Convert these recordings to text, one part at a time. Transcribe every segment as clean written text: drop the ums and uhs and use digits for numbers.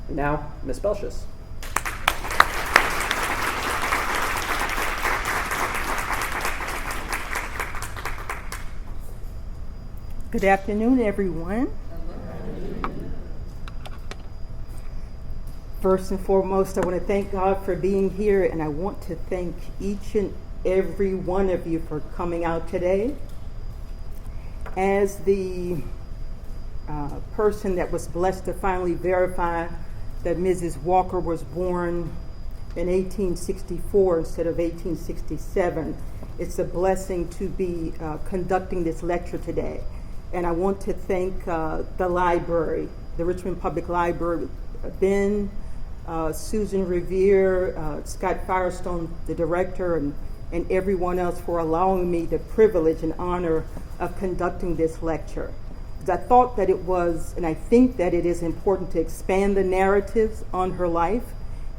And now, Ms. Belsches. Good afternoon, everyone. First and foremost, I want to thank God for being here, and I want to thank each and every one of you for coming out today. As the person that was blessed to finally verify that Mrs. Walker was born in 1864 instead of 1867, it's a blessing to be conducting this lecture today. And I want to thank the library, the Richmond Public Library, Ben, Susan Revere, Scott Firestone, the director, and everyone else for allowing me the privilege and honor of conducting this lecture. I thought that it was, and I think that it is important to expand the narratives on her life.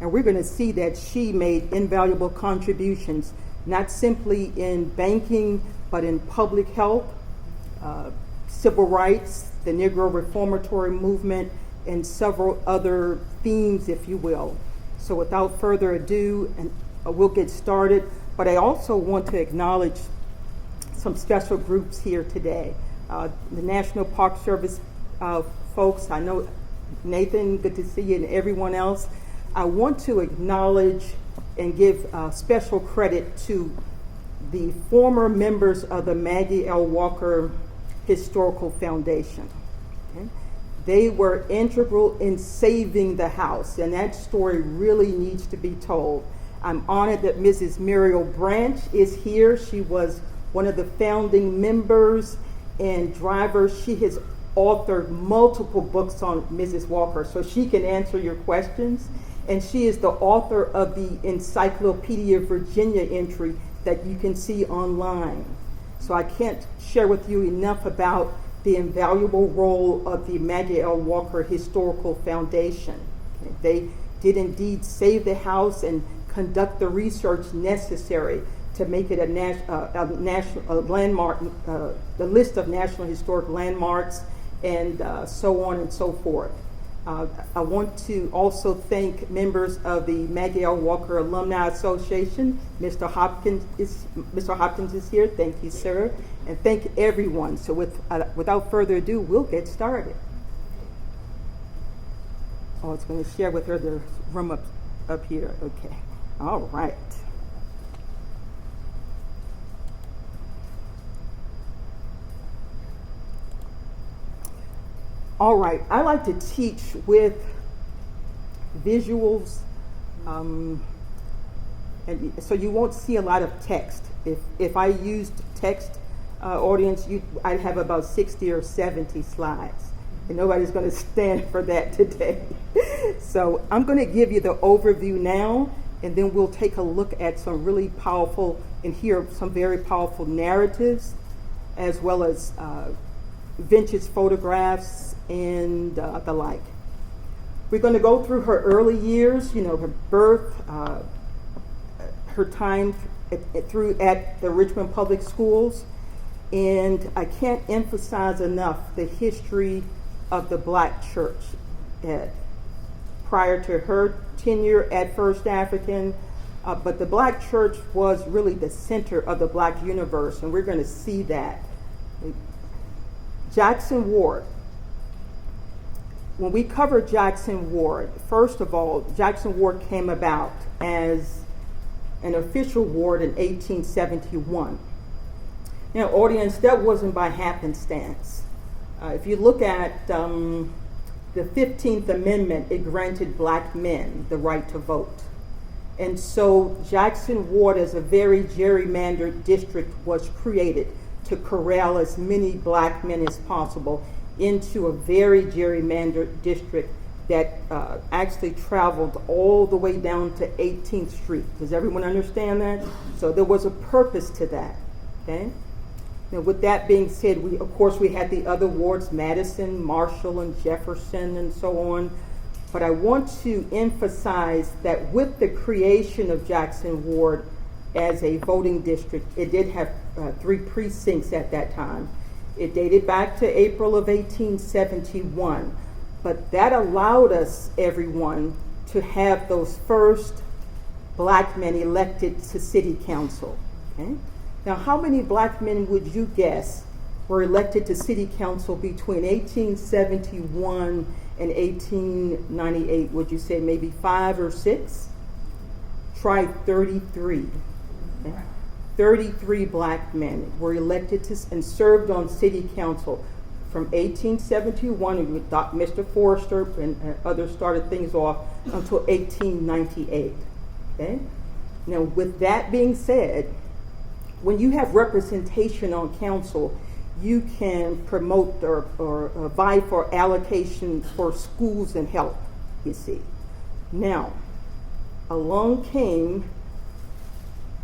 And we're going to see that she made invaluable contributions, not simply in banking, but in public health, civil rights, the Negro Reformatory Movement, and several other themes, if you will. So without further ado, and we'll get started, but I also want to acknowledge some special groups here today. The National Park Service folks, I know Nathan, good to see you, and everyone else. I want to acknowledge and give special credit to the former members of the Maggie L. Walker Historical Foundation. Okay? They were integral in saving the house, and that story really needs to be told. I'm honored that Mrs. Muriel Branch is here. She was one of the founding members and drivers. She has authored multiple books on Mrs. Walker, so she can answer your questions. And she is the author of the Encyclopedia Virginia entry that you can see online. So I can't share with you enough about the invaluable role of the Maggie L. Walker Historical Foundation. Okay. They did indeed save the house and conduct the research necessary to make it a national landmark, the list of National Historic Landmarks, and so on and so forth. I want to also thank members of the Maggie L. Walker Alumni Association. Mr. Hopkins is here. Thank you, sir. And thank everyone. So without further ado, we'll get started. Oh, it's going to share with her the room up here. Okay. All right. All right, I like to teach with visuals, and so you won't see a lot of text. If I used text, audience, I'd have about 60 or 70 slides, and nobody's going to stand for that today. So I'm going to give you the overview now, and then we'll take a look at some really powerful, and hear some very powerful narratives, as well as vintage photographs and the like. We're going to go through her early years, her birth, her time through at the Richmond Public Schools, and I can't emphasize enough the history of the Black church prior to her tenure at First African, but the Black church was really the center of the Black universe, and we're going to see that. Jackson Ward. When we cover Jackson Ward, first of all, Jackson Ward came about as an official ward in 1871. Now, audience, that wasn't by happenstance. If you look at the 15th Amendment, it granted Black men the right to vote. And so Jackson Ward, as a very gerrymandered district, was created to corral as many Black men as possible into a very gerrymandered district that actually traveled all the way down to 18th Street. Does everyone understand that? So there was a purpose to that, okay? Now, with that being said, we had the other wards, Madison, Marshall, and Jefferson, and so on. But I want to emphasize that with the creation of Jackson Ward as a voting district, it did have 3 precincts at that time. It dated back to April of 1871. But that allowed us, everyone, to have those first black men elected to city council. Okay? Now, how many black men would you guess were elected to city council between 1871 and 1898? Would you say maybe 5 or 6? Try 33. Okay? 33 black men were elected to and served on city council from 1871, and Mr. Forrester and others started things off, until 1898. Okay? Now, with that being said, when you have representation on council, you can promote or vie for allocation for schools and health, you see. Now, along came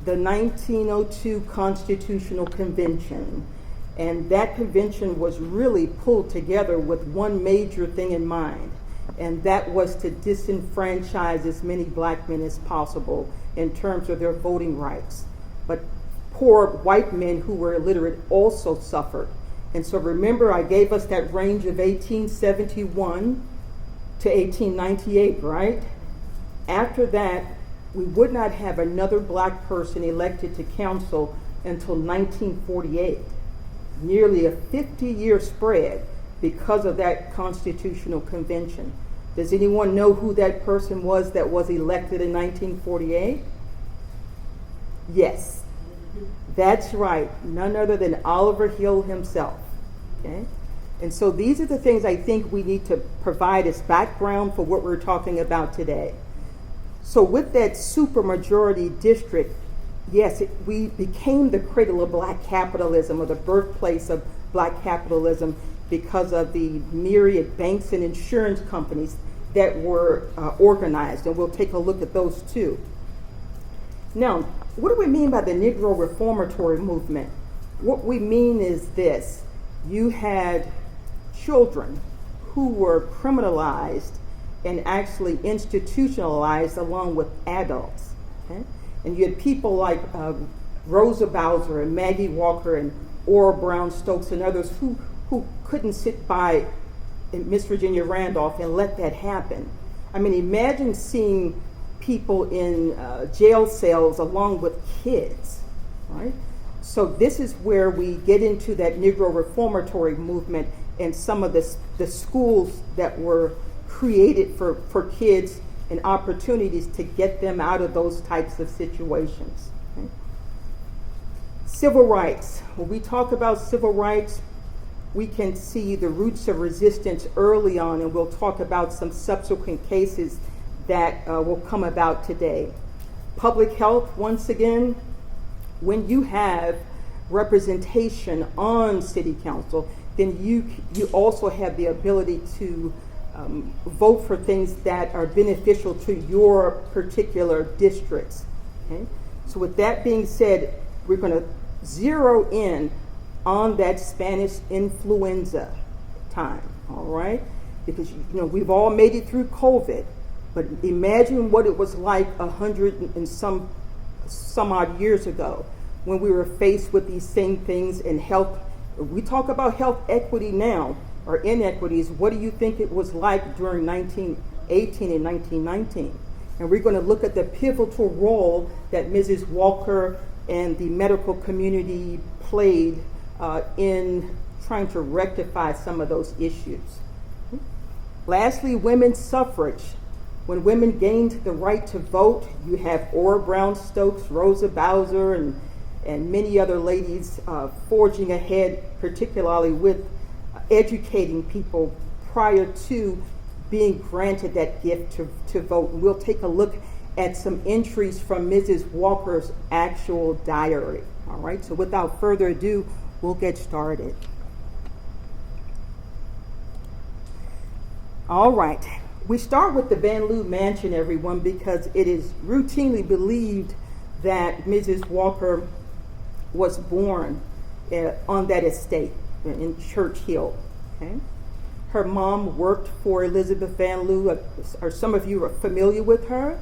the 1902 Constitutional Convention, and that convention was really pulled together with one major thing in mind, and that was to disenfranchise as many black men as possible in terms of their voting rights. But poor white men who were illiterate also suffered. And so remember, I gave us that range of 1871 to 1898, right? After that, we would not have another black person elected to council until 1948. Nearly a 50-year spread because of that constitutional convention. Does anyone know who that person was that was elected in 1948? Yes, that's right. None other than Oliver Hill himself. Okay? And so these are the things I think we need to provide as background for what we're talking about today. So with that supermajority district, yes, we became the cradle of black capitalism, or the birthplace of black capitalism, because of the myriad banks and insurance companies that were organized, and we'll take a look at those too. Now, what do we mean by the Negro Reformatory Movement? What we mean is this. You had children who were criminalized and actually institutionalized along with adults. Okay? And you had people like Rosa Bowser and Maggie Walker and Ora Brown Stokes and others who couldn't sit by Miss Virginia Randolph and let that happen. I mean, imagine seeing people in jail cells along with kids, right? So this is where we get into that Negro Reformatory Movement and some of the schools that were created for kids and opportunities to get them out of those types of situations. Okay? Civil rights. When we talk about civil rights, we can see the roots of resistance early on, and we'll talk about some subsequent cases that will come about today. Public health, once again, when you have representation on city council, then you also have the ability to vote for things that are beneficial to your particular districts. Okay? So with that being said, we're going to zero in on that Spanish influenza time, all right? Because we've all made it through COVID, but imagine what it was like 100 and some odd years ago when we were faced with these same things in health. We talk about health equity now, or inequities. What do you think it was like during 1918 and 1919? And we're going to look at the pivotal role that Mrs. Walker and the medical community played in trying to rectify some of those issues. Lastly, women's suffrage. When women gained the right to vote, you have Ora Brown Stokes, Rosa Bowser, and many other ladies forging ahead, particularly with educating people prior to being granted that gift to vote. And we'll take a look at some entries from Mrs. Walker's actual diary. All right, so without further ado, we'll get started. All right, we start with the Van Lew Mansion, everyone, because it is routinely believed that Mrs. Walker was born on that estate in Church Hill. Okay? Her mom worked for Elizabeth Van Lew. Are some of you are familiar with her?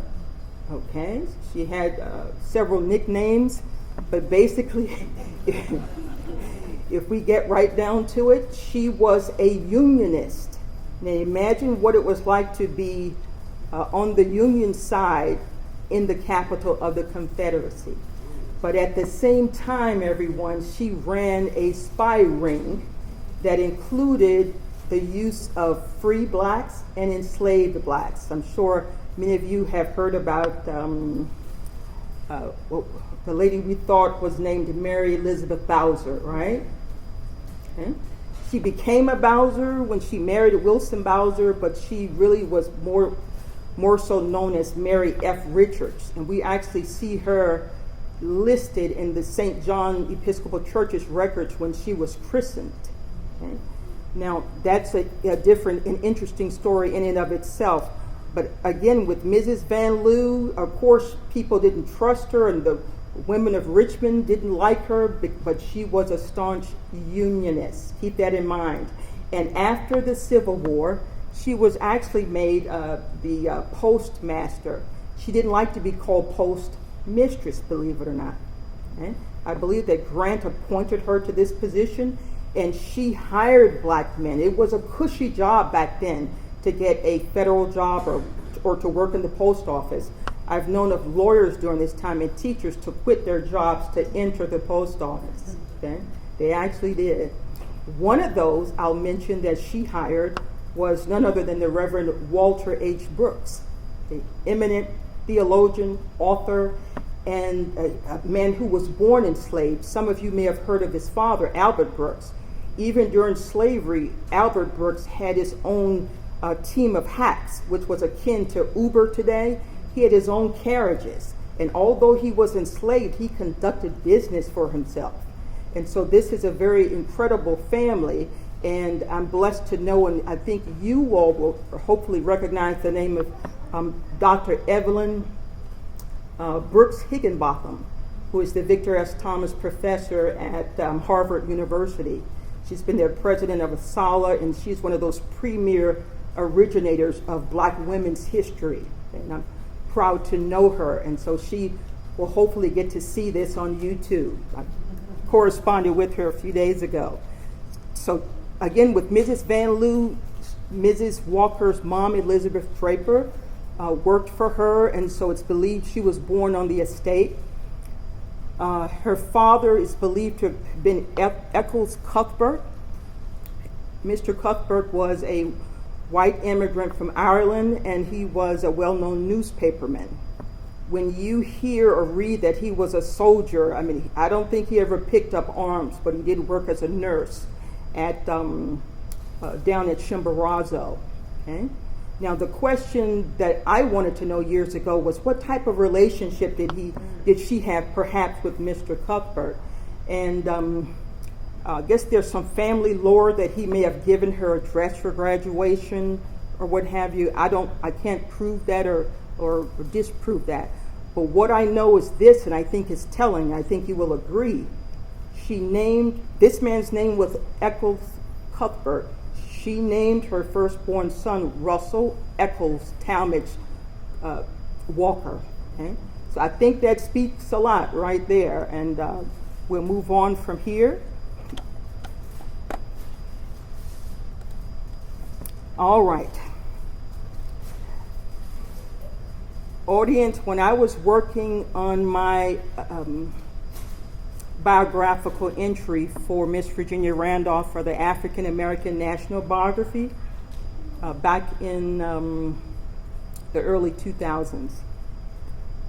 Okay, she had several nicknames, but basically, if we get right down to it, she was a unionist. Now imagine what it was like to be on the Union side in the capital of the Confederacy. But at the same time, everyone, she ran a spy ring that included the use of free blacks and enslaved blacks. I'm sure many of you have heard about the lady we thought was named Mary Elizabeth Bowser, right? Okay. She became a Bowser when she married Wilson Bowser, but she really was more so known as Mary F. Richards. And we actually see her listed in the St. John Episcopal Church's records when she was christened. Okay? Now, that's a different and interesting story in and of itself. But again, with Mrs. Van Lew, of course, people didn't trust her, and the women of Richmond didn't like her, but she was a staunch Unionist. Keep that in mind. And after the Civil War, she was actually made the postmaster. She didn't like to be called postmistress, believe it or not. Okay? I believe that Grant appointed her to this position, and she hired black men. It was a cushy job back then to get a federal job or to work in the post office. I've known of lawyers during this time and teachers to quit their jobs to enter the post office. Okay? They actually did. One of those I'll mention that she hired was none other than the Reverend Walter H. Brooks, an eminent theologian, author, and a man who was born enslaved. Some of you may have heard of his father, Albert Brooks. Even during slavery, Albert Brooks had his own team of hacks, which was akin to Uber today. He had his own carriages. And although he was enslaved, he conducted business for himself. And so this is a very incredible family. And I'm blessed to know, and I think you all will hopefully recognize the name of Dr. Evelyn Brooks Higginbotham, who is the Victor S. Thomas Professor at Harvard University. She's been their president of ASALA, and she's one of those premier originators of black women's history. And I'm proud to know her, and so she will hopefully get to see this on YouTube. I corresponded with her a few days ago. So again, with Mrs. Van Lew, Mrs. Walker's mom, Elizabeth Draper, worked for her, and so it's believed she was born on the estate. Her father is believed to have been Eccles Cuthbert. Mr. Cuthbert was a white immigrant from Ireland, and he was a well-known newspaperman. When you hear or read that he was a soldier, I mean, I don't think he ever picked up arms, but he did work as a nurse at down at Chimborazo. Okay? Now, the question that I wanted to know years ago was what type of relationship did she have perhaps with Mr. Cuthbert? And I guess there's some family lore that he may have given her a dress for graduation or what have you. I can't prove that or disprove that. But what I know is this, and I think is telling, I think you will agree. She named, this man's name was Eccles Cuthbert. She named her firstborn son Russell Eccles Talmadge Walker. Okay? So I think that speaks a lot right there. And we'll move on from here. All right. Audience, when I was working on my biographical entry for Miss Virginia Randolph for the African American National Biography back in the early 2000s,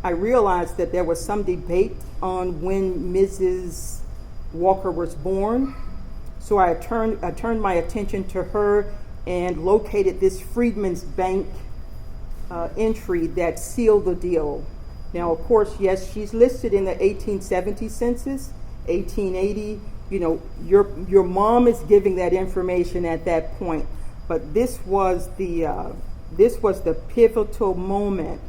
I realized that there was some debate on when Mrs. Walker was born. So I turned my attention to her and located this Freedmen's Bank entry that sealed the deal. Now, of course, yes, she's listed in the 1870 census, 1880. You know, your mom is giving that information at that point. But this was the pivotal moment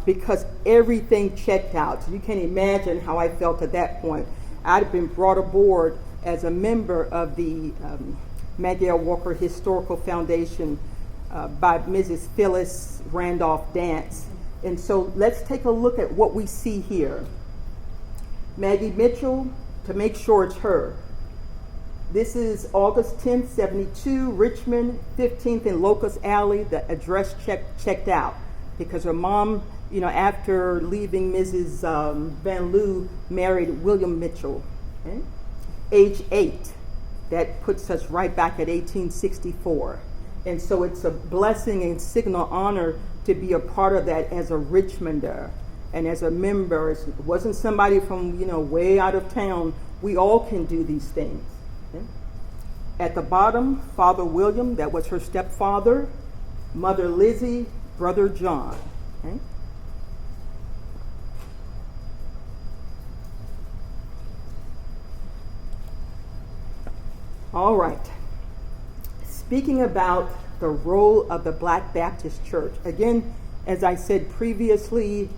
because everything checked out. So you can imagine how I felt at that point. I'd been brought aboard as a member of the Maggie Lena Walker Historical Foundation by Mrs. Phyllis Randolph Dance. And so let's take a look at what we see here. Maggie Mitchell, to make sure it's her. This is August 10th, 72, Richmond, 15th and Locust Alley. The address checked out because her mom, after leaving Mrs. Van Loo, married William Mitchell. Okay? Age 8. That puts us right back at 1864. And so it's a blessing and signal honor to be a part of that as a Richmonder and as a member. It wasn't somebody from, way out of town. We all can do these things. Okay? At the bottom, Father William, that was her stepfather, Mother Lizzie, Brother John. Okay? All right. Speaking about the role of the Black Baptist Church. Again, as I said previously,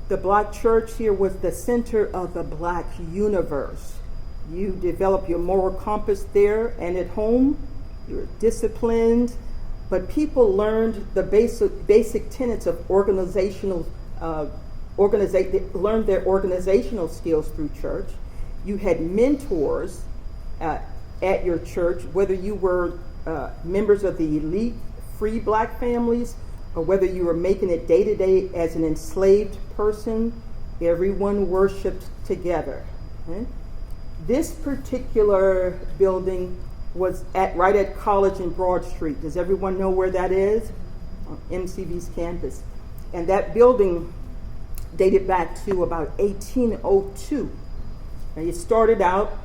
the Black Church here was the center of the Black universe. You develop your moral compass there and at home. You're disciplined, but people learned the basic tenets of learned their organizational skills through church. You had mentors at your church, whether you were members of the elite free Black families or whether you were making it day to day as an enslaved person. Everyone worshiped together. Okay? This particular building was right at College and Broad Street. Does everyone know where that is? On MCV's campus. And that building dated back to about 1802. Now, it started out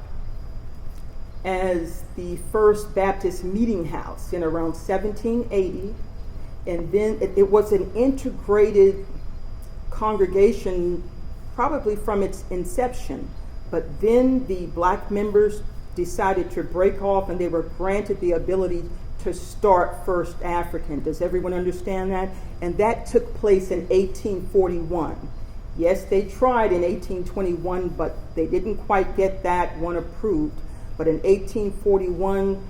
as the First Baptist Meeting House in around 1780, and then it was an integrated congregation probably from its inception. But then the Black members decided to break off and they were granted the ability to start First African. Does everyone understand that? And that took place in 1841. Yes, they tried in 1821, but they didn't quite get that one approved. But in 1841,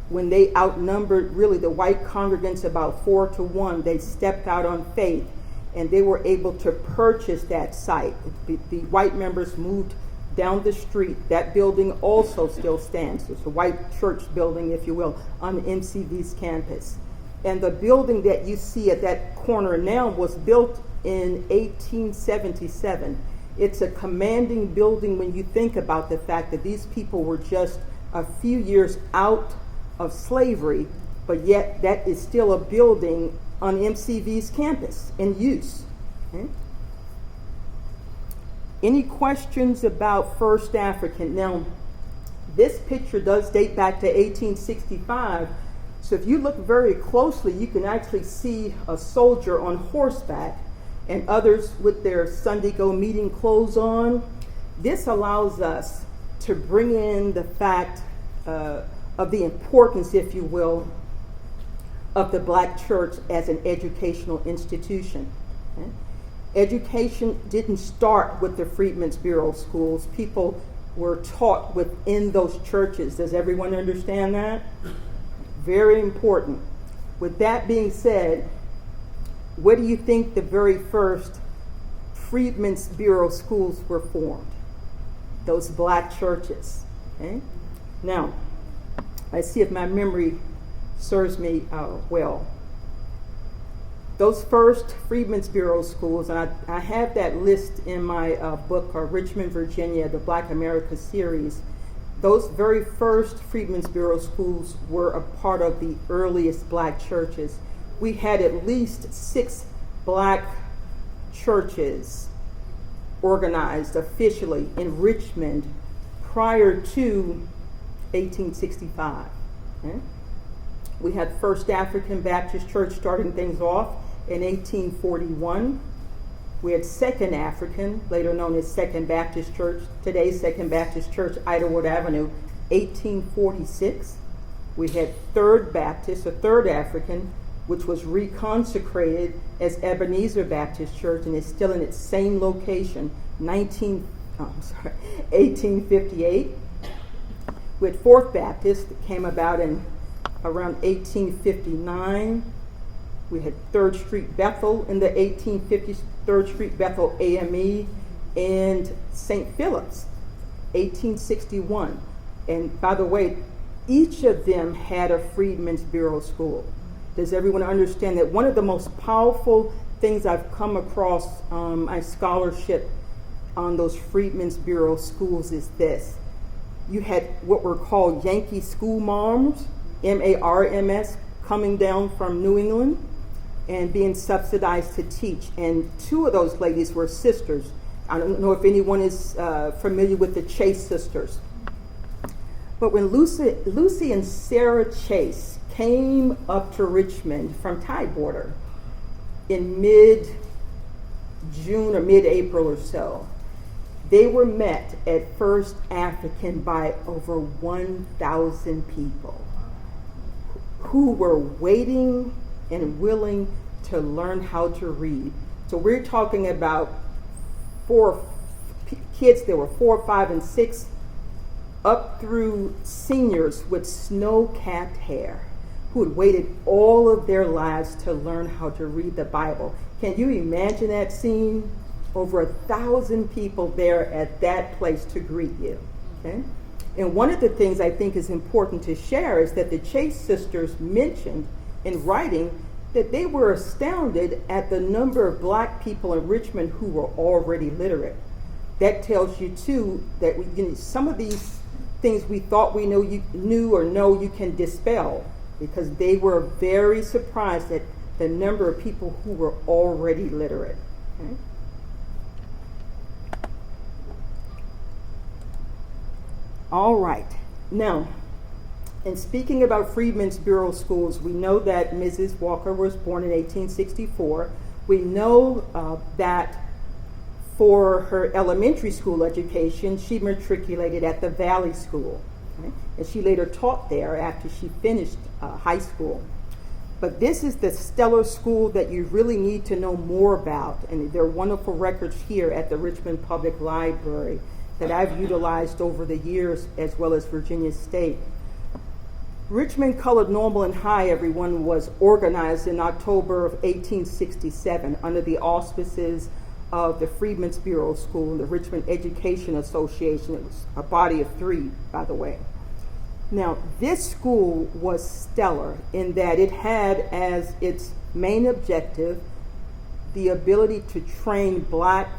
when they outnumbered really the white congregants about 4-1, they stepped out on faith and they were able to purchase that site. The white members moved down the street. That building also still stands. It's a white church building, if you will, on MCV's campus. And the building that you see at that corner now was built in 1877. It's a commanding building when you think about the fact that these people were just a few years out of slavery, but yet that is still a building on MCV's campus in use. Okay? Any questions about First African? Now, this picture does date back to 1865, so if you look very closely, you can actually see a soldier on horseback and others with their Sunday go meeting clothes on. This allows us to bring in the fact of the importance, if you will, of the Black church as an educational institution. Okay? Education didn't start with the Freedmen's Bureau schools. People were taught within those churches. Does everyone understand that? Very important. With that being said, where do you think the very first Freedmen's Bureau schools were formed? Those Black churches. Okay? Now, let's see if my memory serves me well. Those first Freedmen's Bureau schools, and I have that list in my book, Richmond, Virginia, the Black America series. Those very first Freedmen's Bureau schools were a part of the earliest Black churches. We had at least 6 Black churches organized officially in Richmond prior to 1865. Okay? We had First African Baptist Church starting things off in 1841. We had Second African, later known as Second Baptist Church, today's Second Baptist Church, Idlewood Avenue, 1846. We had Third Baptist, or Third African, which was reconsecrated as Ebenezer Baptist Church and is still in its same location, 1858. We had Fourth Baptist that came about in around 1859. We had 3rd Street Bethel in the 1850s, 3rd Street Bethel AME, and St. Philip's, 1861. And by the way, each of them had a Freedmen's Bureau school. Does everyone understand that one of the most powerful things I've come across my scholarship on those Freedmen's Bureau schools is this? You had what were called Yankee school marms, M-A-R-M-S, coming down from New England and being subsidized to teach. And two of those ladies were sisters. I don't know if anyone is familiar with the Chase sisters. But when Lucy and Sarah Chase came up to Richmond from Tidewater in mid-June or mid-April or so, they were met at First African by over 1,000 people who were waiting and willing to learn how to read. So we're talking about kids that were 4, 5, and 6, up through seniors with snow-capped hair, who had waited all of their lives to learn how to read the Bible. Can you imagine that scene? Over 1,000 people there at that place to greet you. Okay? And one of the things I think is important to share is that the Chase sisters mentioned in writing that they were astounded at the number of black people in Richmond who were already literate. That tells you too that some of these things we thought we knew you can dispel, because they were very surprised at the number of people who were already literate. Okay? All right. Now, in speaking about Freedmen's Bureau schools, we know that Mrs. Walker was born in 1864. We know that for her elementary school education, she matriculated at the Valley School. Okay? And she later taught there after she finished high school. But this is the stellar school that you really need to know more about. And there are wonderful records here at the Richmond Public Library that I've utilized over the years, as well as Virginia State. Richmond Colored Normal and High, everyone, was organized in October of 1867 under the auspices of the Freedmen's Bureau School and the Richmond Education Association. It was a body of 3, by the way. Now, this school was stellar in that it had as its main objective the ability to train black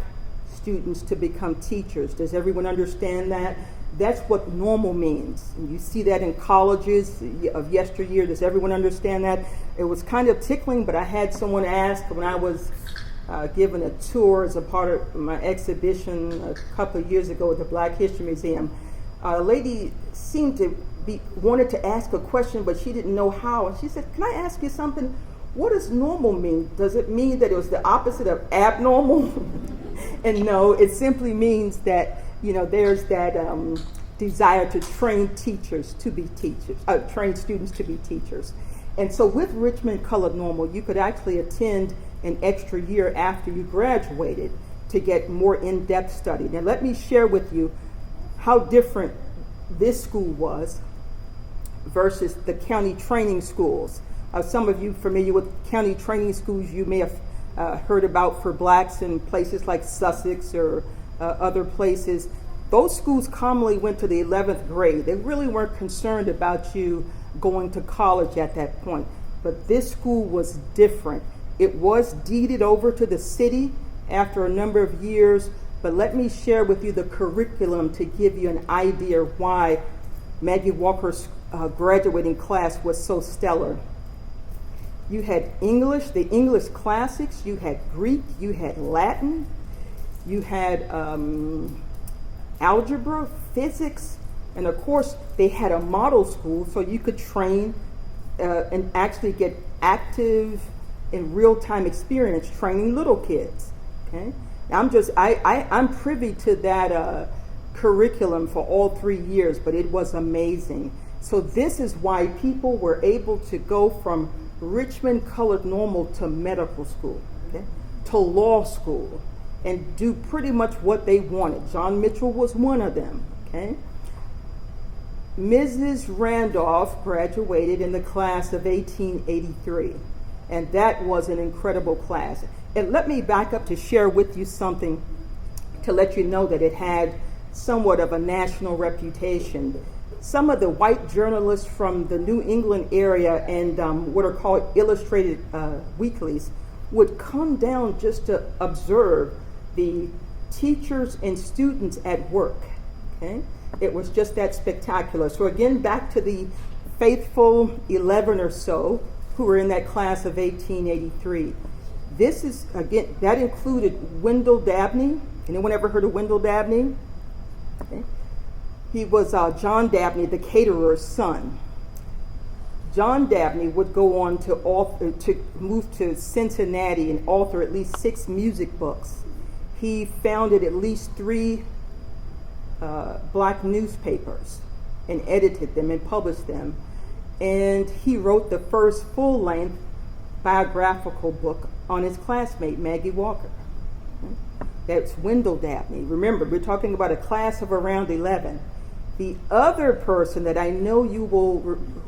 students to become teachers. Does everyone understand that? That's what normal means. And you see that in colleges of yesteryear. Does everyone understand that? It was kind of tickling, but I had someone ask when I was given a tour as a part of my exhibition a couple of years ago at the Black History Museum. A lady seemed to wanted to ask a question, but she didn't know how. And she said, "Can I ask you something? What does normal mean? Does it mean that it was the opposite of abnormal?" And no, it simply means that, there's that desire to train teachers to be teachers, train students to be teachers. And so with Richmond Colored Normal, you could actually attend an extra year after you graduated to get more in-depth study. Now let me share with you how different this school was versus the county training schools. Some of you familiar with county training schools you may have heard about for blacks in places like Sussex or other places. Those schools commonly went to the 11th grade. They really weren't concerned about you going to college at that point. But this school was different. It was deeded over to the city after a number of years, but let me share with you the curriculum to give you an idea of why Maggie Walker's graduating class was so stellar. You had English, the English classics, you had Greek, you had Latin, you had algebra, physics, and of course they had a model school so you could train and actually get active in real-time experience training little kids. Okay, now I'm privy to that curriculum for all 3 years, but it was amazing. So this is why people were able to go from Richmond Colored Normal to medical school, okay, to law school, and do pretty much what they wanted. John Mitchell was one of them. Okay, Mrs. Randolph graduated in the class of 1883, and that was an incredible class. And let me back up to share with you something to let you know that it had somewhat of a national reputation. some of the white journalists from the New England area and what are called illustrated weeklies would come down just to observe the teachers and students at work. Okay? It was just that spectacular. So again, back to the faithful 11 or so who were in that class of 1883. This is, again, that included Wendell Dabney. Anyone ever heard of Wendell Dabney? Okay. He was John Dabney, the caterer's son. John Dabney would go on to move to Cincinnati and author at least 6 music books. He founded at least 3 black newspapers and edited them and published them. And he wrote the first full-length biographical book on his classmate, Maggie Walker. That's Wendell Dabney. Remember, we're talking about a class of around 11. The other person that I know you will,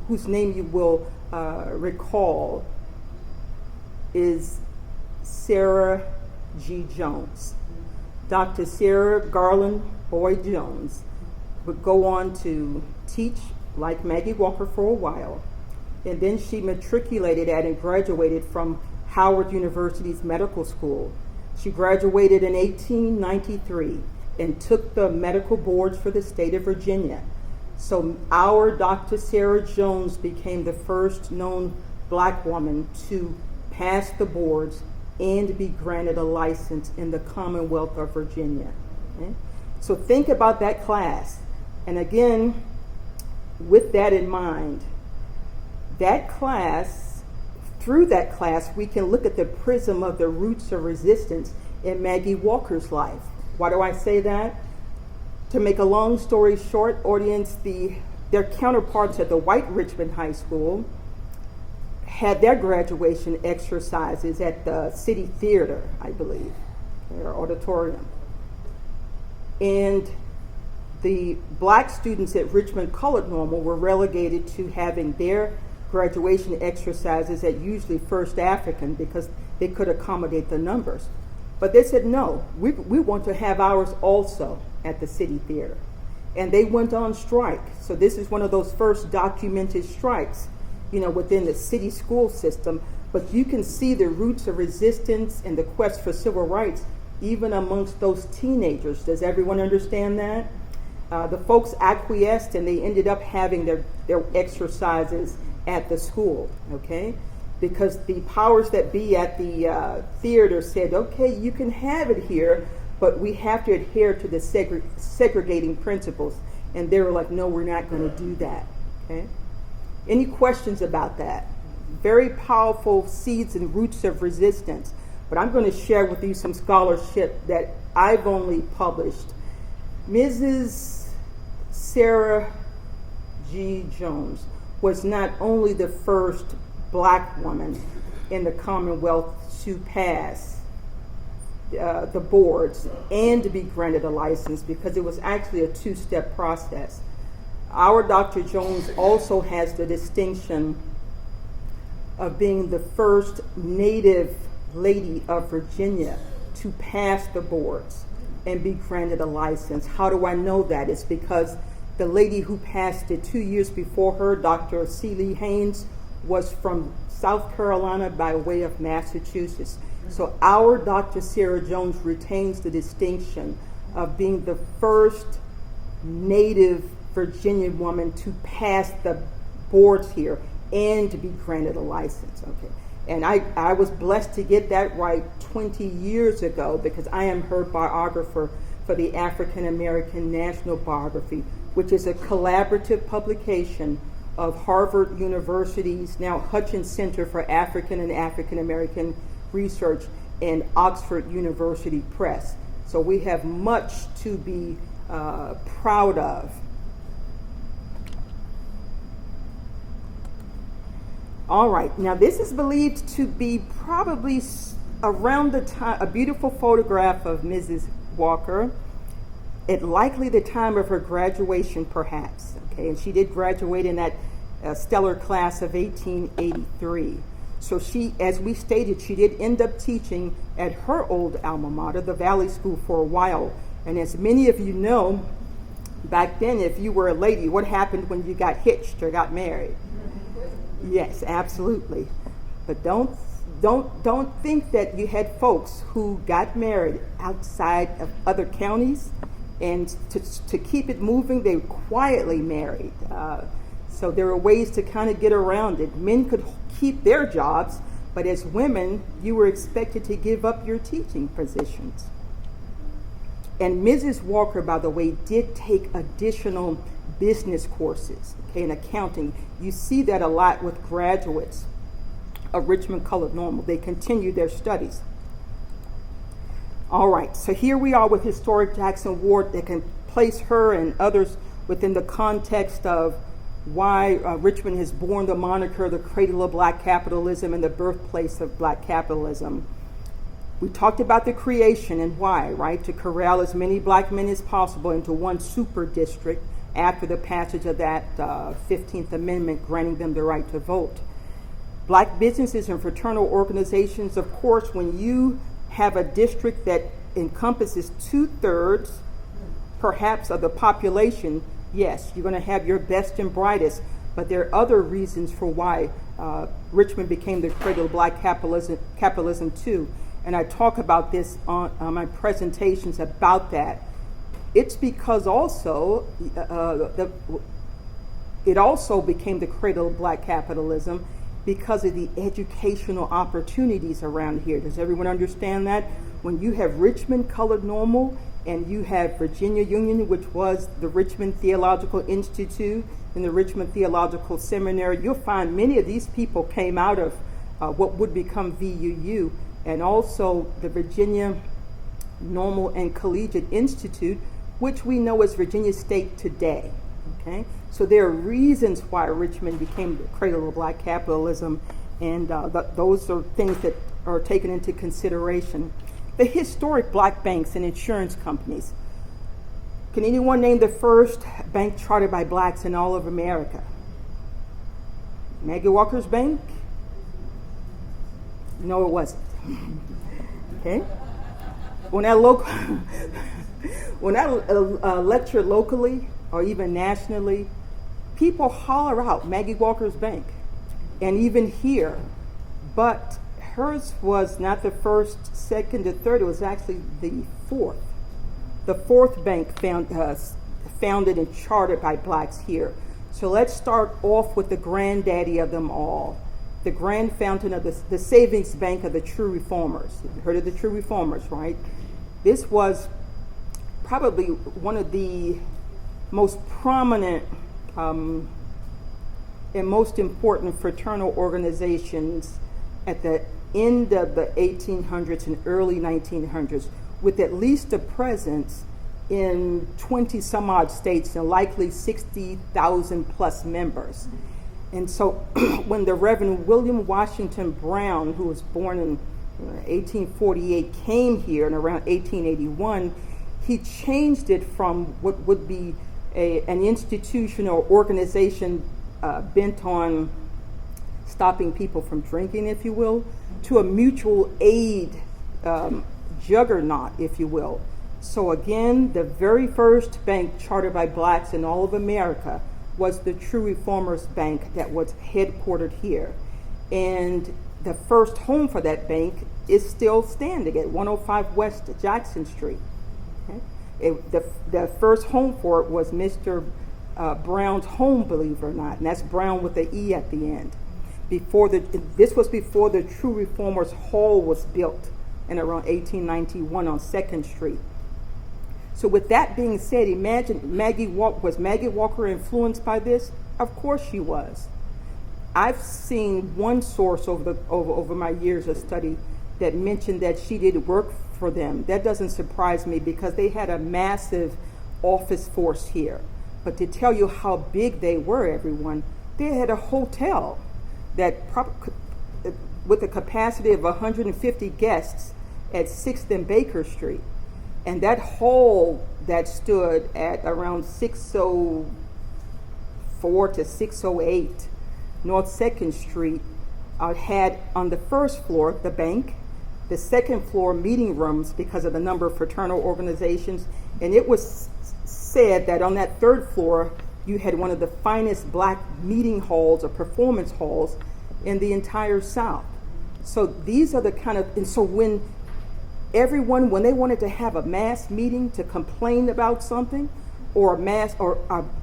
whose name you will recall, is Sarah G. Jones. Dr. Sarah Garland Boyd Jones would go on to teach like Maggie Walker for a while, and then she matriculated at and graduated from Howard University's medical school. She graduated in 1893 and took the medical boards for the state of Virginia. So our Dr. Sarah Jones became the first known black woman to pass the boards and be granted a license in the Commonwealth of Virginia. Okay? So think about that class. And again, with that in mind, that class, through that class, we can look at the prism of the roots of resistance in Maggie Walker's life. Why do I say that? To make a long story short, audience, their counterparts at the white Richmond High School had their graduation exercises at the City Theater, I believe, their auditorium. And the black students at Richmond Colored Normal were relegated to having their graduation exercises at usually First African because they could accommodate the numbers. But they said, no, we want to have ours also at the City Theater. And they went on strike. So this is one of those first documented strikes, within the city school system. But you can see the roots of resistance and the quest for civil rights even amongst those teenagers. Does everyone understand that? The folks acquiesced and they ended up having their exercises at the school, okay? Because the powers that be at the theater said, okay, you can have it here, but we have to adhere to the segregating principles. And they were like, no, we're not going to do that, okay? Any questions about that? Very powerful seeds and roots of resistance. But I'm going to share with you some scholarship that I've only published. Mrs. Sarah G. Jones was not only the first black woman in the Commonwealth to pass the boards and to be granted a license, because it was actually a 2-step process. Our Dr. Jones also has the distinction of being the first native lady of Virginia to pass the boards and be granted a license. How do I know that? It's because the lady who passed it 2 years before her, Dr. Celie Haynes, was from South Carolina by way of Massachusetts. So our Dr. Sarah Jones retains the distinction of being the first native Virginian woman to pass the boards here and to be granted a license. Okay. And I was blessed to get that right 20 years ago, because I am her biographer for the African American National Biography, which is a collaborative publication of Harvard University's now Hutchins Center for African and African American Research and Oxford University Press. So we have much to be proud of. All right, now this is believed to be probably around the time, a beautiful photograph of Mrs. Walker, at likely the time of her graduation perhaps, okay? And she did graduate in that stellar class of 1883. So she, as we stated, she did end up teaching at her old alma mater, the Valley School, for a while. And as many of you know, Back then, if you were a lady, what happened when you got hitched or got married? Yes, absolutely. But don't think that you had folks who got married outside of other counties, and to keep it moving, they quietly married. So there were ways to kind of get around it. Men could keep their jobs, but as women, you were expected to give up your teaching positions. And Mrs. Walker, by the way, did take additional business courses, okay, in accounting. You see that a lot with graduates of Richmond Colored Normal. They continue their studies. All right, so here we are with historic Jackson Ward that can place her and others within the context of why Richmond has borne the moniker the cradle of black capitalism and the birthplace of black capitalism. We talked about the creation and why, right? To corral as many black men as possible into one super district after the passage of that 15th Amendment granting them the right to vote. Black businesses and fraternal organizations, of course, when you have a district that encompasses 2/3, perhaps, of the population, yes, you're going to have your best and brightest, but there are other reasons for why Richmond became the cradle of black capitalism too. And I talk about this on my presentations about that. It's because also it also became the cradle of black capitalism because of the educational opportunities around here. Does everyone understand that? When you have Richmond Colored Normal and you have Virginia Union, which was the Richmond Theological Institute and the Richmond Theological Seminary, you'll find many of these people came out of what would become VUU, and also the Virginia Normal and Collegiate Institute, which we know as Virginia State today. Okay, so there are reasons why Richmond became the cradle of black capitalism, and those are things that are taken into consideration. The historic black banks and insurance companies. Can anyone name the first bank chartered by blacks in all of America? Maggie Walker's bank? No, it wasn't. Okay. When I lecture locally or even nationally, people holler out Maggie Walker's bank, and even here. But hers was not the first, second, or third. It was actually the fourth. The fourth bank founded and chartered by blacks here. So let's start off with the granddaddy of them all, the grand fountain of the savings bank of the true reformers. You've heard of the true reformers, right? This was probably one of the most prominent and most important fraternal organizations at the end of the 1800s and early 1900s, with at least a presence in 20 some odd states and likely 60,000 plus members. And so when the Reverend William Washington Brown, who was born in 1848, came here in around 1881, he changed it from what would be an institution or organization bent on stopping people from drinking, if you will, to a mutual aid juggernaut, if you will. So again, the very first bank chartered by blacks in all of America was the True Reformers Bank that was headquartered here. And the first home for that bank is still standing at 105 West Jackson Street. Okay? The first home for it was Mr. Brown's home, believe it or not, and that's Brown with the E at the end. This was before the True Reformers Hall was built in around 1891 on 2nd Street. So with that being said, imagine was Maggie Walker influenced by this? Of course she was. I've seen one source over my years of study that mentioned that she did work for them. That doesn't surprise me because they had a massive office force here. But to tell you how big they were, everyone, they had a hotel that with a capacity of 150 guests at 6th and Baker Street. And that hall that stood at around 604 to 608 North 2nd Street had on the first floor the bank, the second floor meeting rooms because of the number of fraternal organizations, and it was said that on that third floor, you had one of the finest black meeting halls or performance halls in the entire South. So these are the kind of, and so when they wanted to have a mass meeting to complain about something, or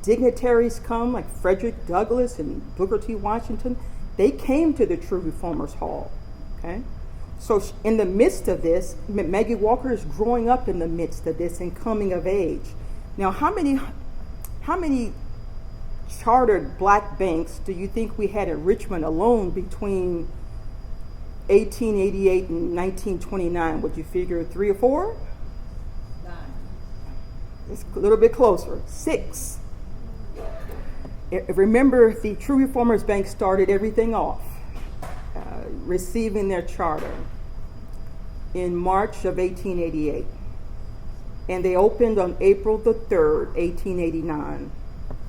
dignitaries come, like Frederick Douglass and Booker T. Washington, they came to the True Reformers Hall, okay? So in the midst of this, Maggie Walker is growing up in the midst of this and coming of age. Now, how many chartered black banks do you think we had in Richmond alone between 1888 and 1929? Would you figure 3 or 4? 9. It's a little bit closer. 6. Remember, the True Reformers Bank started everything off, receiving their charter in March of 1888. And they opened on April the 3rd, 1889.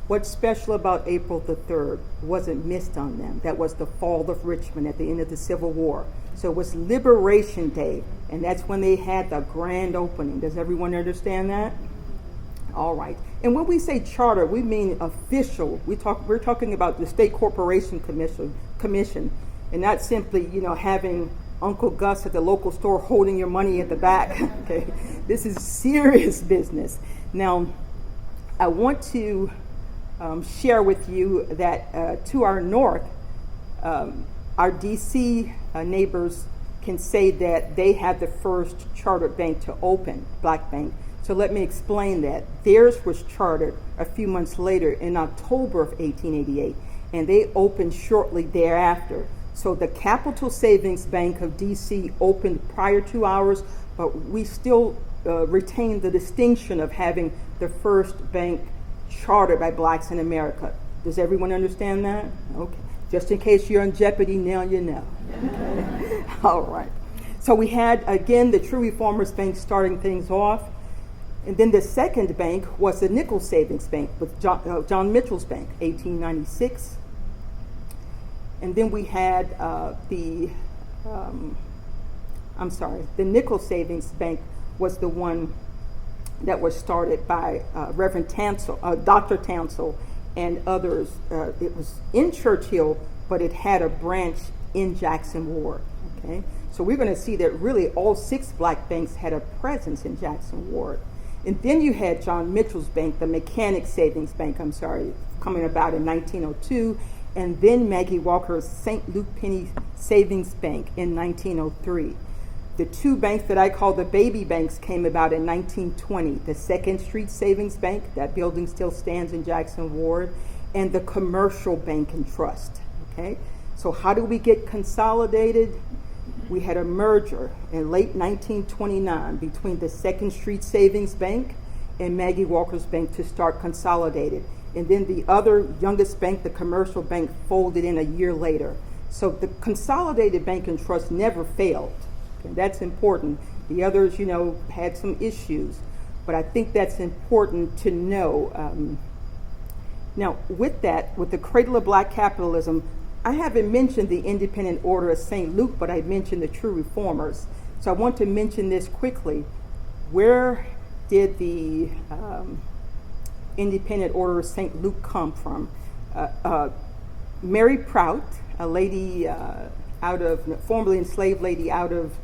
What's special about April the 3rd wasn't missed on them. That was the fall of Richmond at the end of the Civil War. So it was Liberation Day, and that's when they had the grand opening. Does everyone understand that? All right. And when we say charter, we mean official. We're talking about the State Corporation Commission, and not simply, having Uncle Gus at the local store holding your money at the back. Okay, this is serious business. Now, I want to share with you that to our north, our DC neighbors can say that they had the first chartered bank to open, black bank. So let me explain that. Theirs was chartered a few months later in October of 1888, and they opened shortly thereafter. So the Capital Savings Bank of DC opened prior to ours, but we still retain the distinction of having the first bank chartered by blacks in America. Does everyone understand that? Okay. Just in case you're in jeopardy, now you know. Okay. All right. So we had, again, the True Reformers Bank starting things off. And then the second bank was the Nickel Savings Bank with John Mitchell's Bank, 1896. And then we had the Nickel Savings Bank was the one that was started by Reverend Tansel, Dr. Tansel, and others. It was in Churchill, but it had a branch in Jackson Ward. Okay, so we're going to see that really all 6 black banks had a presence in Jackson Ward. And then you had John Mitchell's Bank, the Mechanic Savings Bank, coming about in 1902, and then Maggie Walker's St. Luke Penny Savings Bank in 1903. The 2 banks that I call the baby banks came about in 1920. The 2nd Street Savings Bank, that building still stands in Jackson Ward, and the Commercial Bank and Trust. Okay, so how do we get consolidated? We had a merger in late 1929 between the 2nd Street Savings Bank and Maggie Walker's Bank to start consolidated. And then the other youngest bank, the Commercial Bank, folded in a year later. So the Consolidated Bank and Trust never failed. Okay, that's important. The others, had some issues. But I think that's important to know. Now, with the cradle of black capitalism, I haven't mentioned the Independent Order of St. Luke, but I mentioned the True Reformers. So I want to mention this quickly. Where did the Independent Order of St. Luke come from? Mary Prout, a lady formerly enslaved lady out of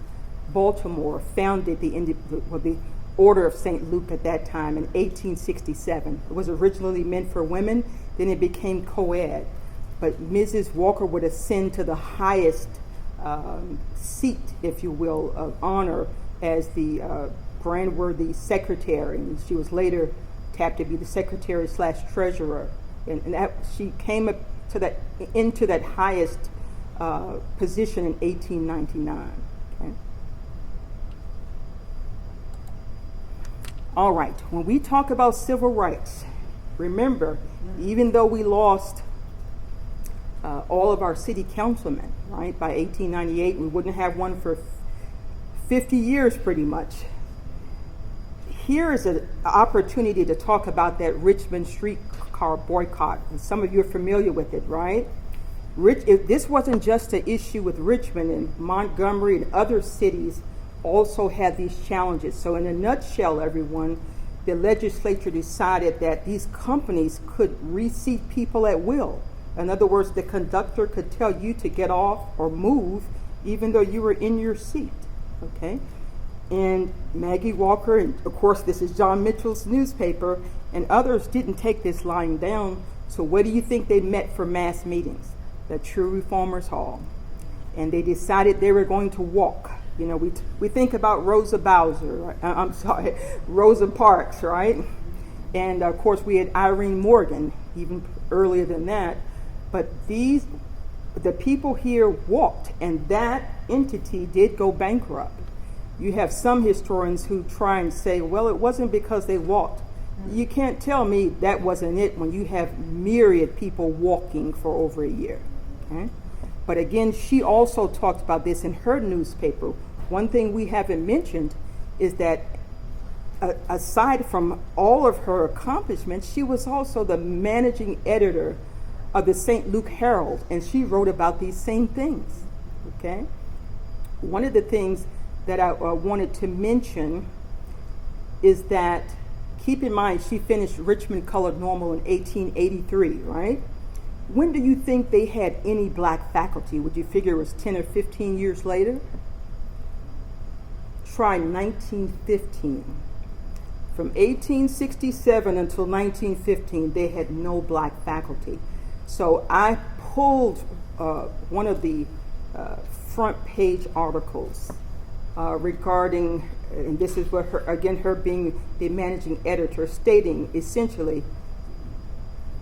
Baltimore, founded the Order of St. Luke at that time in 1867. It was originally meant for women, then it became co-ed. But Mrs. Walker would ascend to the highest seat, if you will, of honor as the brand-worthy secretary. And she was later tapped to be the secretary/treasurer. And that, she came up to into that highest position in 1899. Okay? All right, when we talk about civil rights, remember, even though we lost all of our city councilmen, right? By 1898, we wouldn't have one for 50 years pretty much. Here is an opportunity to talk about that Richmond streetcar boycott. And some of you are familiar with it, right? This wasn't just an issue with Richmond, and Montgomery and other cities also had these challenges. So in a nutshell, everyone, the legislature decided that these companies could reseat people at will. In other words, the conductor could tell you to get off or move even though you were in your seat, okay? And Maggie Walker, and of course this is John Mitchell's newspaper, and others didn't take this lying down. So where do you think they met for mass meetings? The True Reformers Hall. And they decided they were going to walk. You know, we think about Rosa Parks, right? And of course we had Irene Morgan, even earlier than that. But the people here walked, and that entity did go bankrupt. You have some historians who try and say, well, it wasn't because they walked. You can't tell me that wasn't it when you have myriad people walking for over a year. Okay? But again, she also talked about this in her newspaper. One thing we haven't mentioned is that aside from all of her accomplishments, she was also the managing editor of the St. Luke Herald, and she wrote about these same things. Okay? One of the things that I wanted to mention is that, keep in mind, she finished Richmond Colored Normal in 1883, right? When do you think they had any black faculty? Would you figure it was 10 or 15 years later? Try 1915. From 1867 until 1915, they had no black faculty. So I pulled one of the front page articles regarding, and this is what her being the managing editor, stating essentially,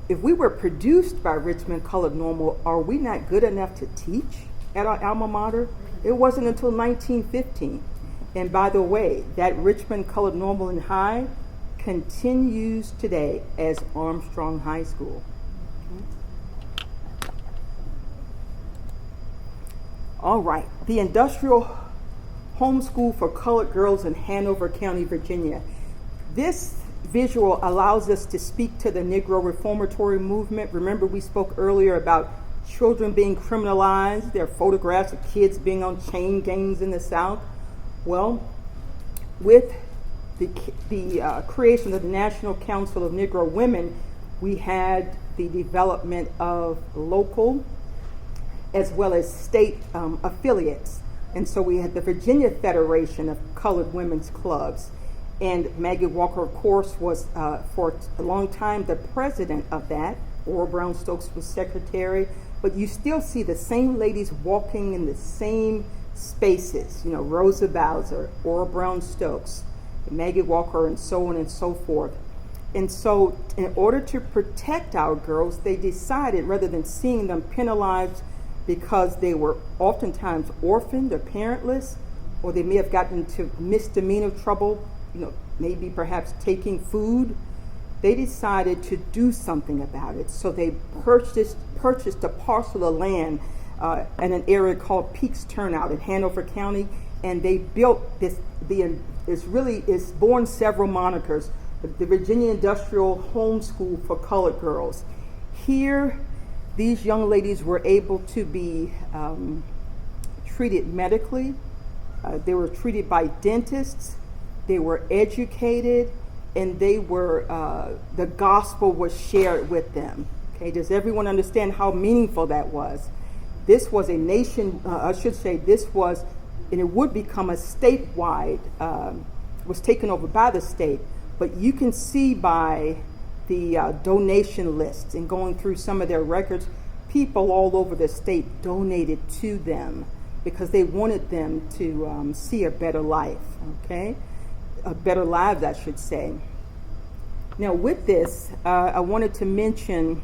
if we were produced by Richmond Colored Normal, are we not good enough to teach at our alma mater? It wasn't until 1915. And by the way, that Richmond Colored Normal and High continues today as Armstrong High School. All right, the Industrial Homeschool for Colored Girls in Hanover County, Virginia. This visual allows us to speak to the Negro reformatory movement. Remember, we spoke earlier about children being criminalized. There are photographs of kids being on chain gangs in the South. Well, with the creation of the National Council of Negro Women, we had the development of local as well as state affiliates. And so we had the Virginia Federation of Colored Women's Clubs. And Maggie Walker, of course, was for a long time the president of that. Ora Brown Stokes was secretary. But you still see the same ladies walking in the same spaces. You know, Rosa Bowser, Ora Brown Stokes, Maggie Walker, and so on and so forth. And so in order to protect our girls, they decided, rather than seeing them penalized because they were oftentimes orphaned or parentless, or they may have gotten into misdemeanor trouble, you know, maybe perhaps taking food, they decided to do something about it. So they purchased a parcel of land in an area called Peaks Turnout in Hanover County, and they built this. It's borne several monikers. The Virginia Industrial Homeschool for Colored Girls. Here, these young ladies were able to be treated medically. They were treated by dentists. They were educated, and they were the gospel was shared with them. Okay, does everyone understand how meaningful that was? This was a nation. This was, and it would become a statewide. Was taken over by the state, but you can see by the donation lists and going through some of their records, people all over the state donated to them because they wanted them to see a better life, okay? A better lives, I should say. Now with this, I wanted to mention,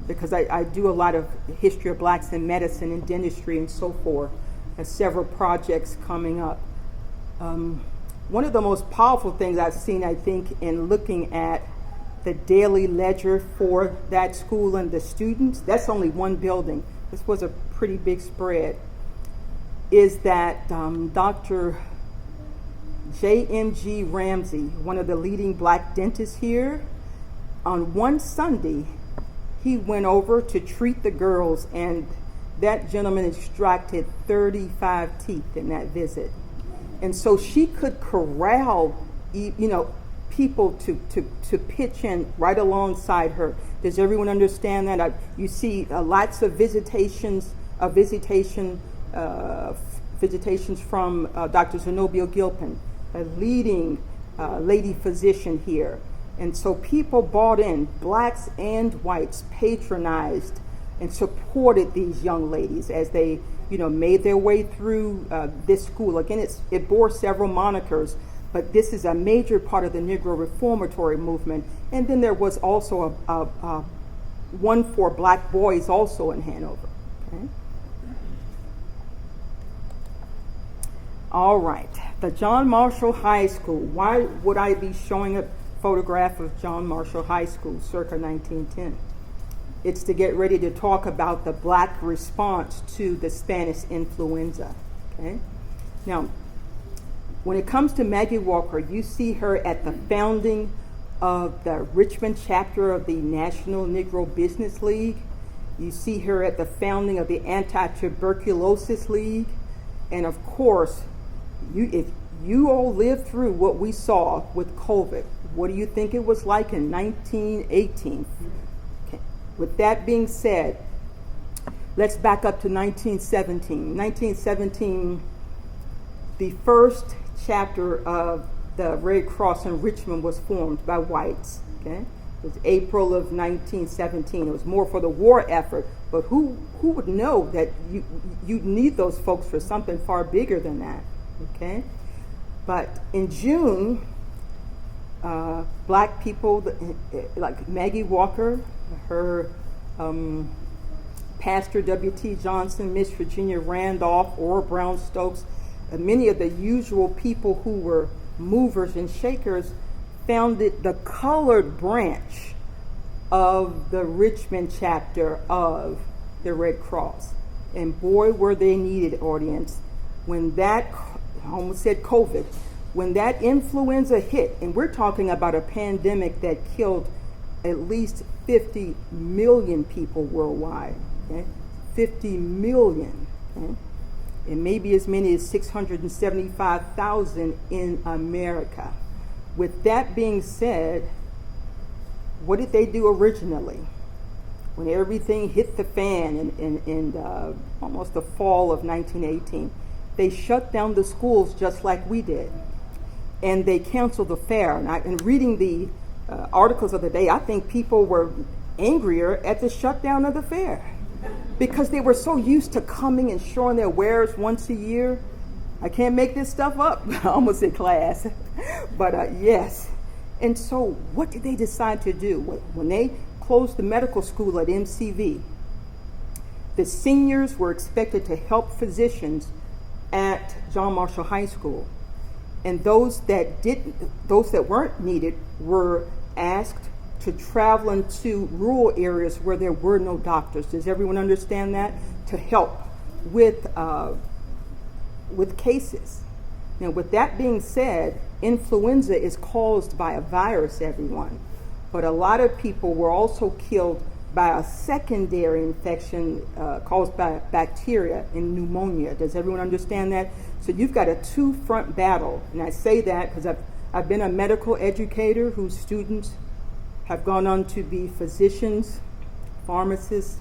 because I do a lot of history of blacks in medicine and dentistry and so forth, and several projects coming up. One of the most powerful things I've seen, I think, in looking at the daily ledger for that school and the students, that's only one building. This was a pretty big spread, is that Dr. J.M.G. Ramsey, one of the leading black dentists here, on one Sunday, he went over to treat the girls, and that gentleman extracted 35 teeth in that visit. And so she could corral people to pitch in right alongside her. Does everyone understand that? You see lots of visitations from Dr. Zenobia Gilpin, a leading lady physician here. And so people bought in, blacks and whites patronized and supported these young ladies as they, made their way through this school. Again, it bore several monikers, but this is a major part of the Negro reformatory movement. And then there was also a one for black boys also in Hanover. Okay? All right, the John Marshall High School. Why would I be showing a photograph of John Marshall High School circa 1910? It's to get ready to talk about the black response to the Spanish influenza. Okay? Now, when it comes to Maggie Walker, you see her at the founding of the Richmond chapter of the National Negro Business League. You see her at the founding of the Anti-Tuberculosis League. And of course, if you all lived through what we saw with COVID, what do you think it was like in 1918? Okay. With that being said, let's back up to 1917. 1917, the first chapter of the Red Cross in Richmond was formed by whites. Okay? It was April of 1917. It was more for the war effort, but who would know that you'd need those folks for something far bigger than that? Okay? But in June, black people like Maggie Walker, her Pastor W.T. Johnson, Miss Virginia Randolph, Ora Brown Stokes, many of the usual people who were movers and shakers founded the colored branch of the Richmond chapter of the Red Cross. And boy, were they needed, audience. When that, I almost said COVID, when that influenza hit, and we're talking about a pandemic that killed at least 50 million people worldwide, okay? 50 million, okay? And maybe as many as 675,000 in America. With that being said, what did they do originally? When everything hit the fan in almost the fall of 1918, they shut down the schools just like we did. And they canceled the fair. And reading the articles of the day, I think people were angrier at the shutdown of the fair because they were so used to coming and showing their wares once a year. I can't make this stuff up. I almost said class. But yes. And so what did they decide to do? When they closed the medical school at MCV, the seniors were expected to help physicians at John Marshall High School. And those that weren't needed were asked to travel into rural areas where there were no doctors. Does everyone understand that? To help with cases. Now, with that being said, influenza is caused by a virus, everyone. But a lot of people were also killed by a secondary infection caused by bacteria and pneumonia. Does everyone understand that? So you've got a two-front battle. And I say that because I've been a medical educator whose students have gone on to be physicians, pharmacists,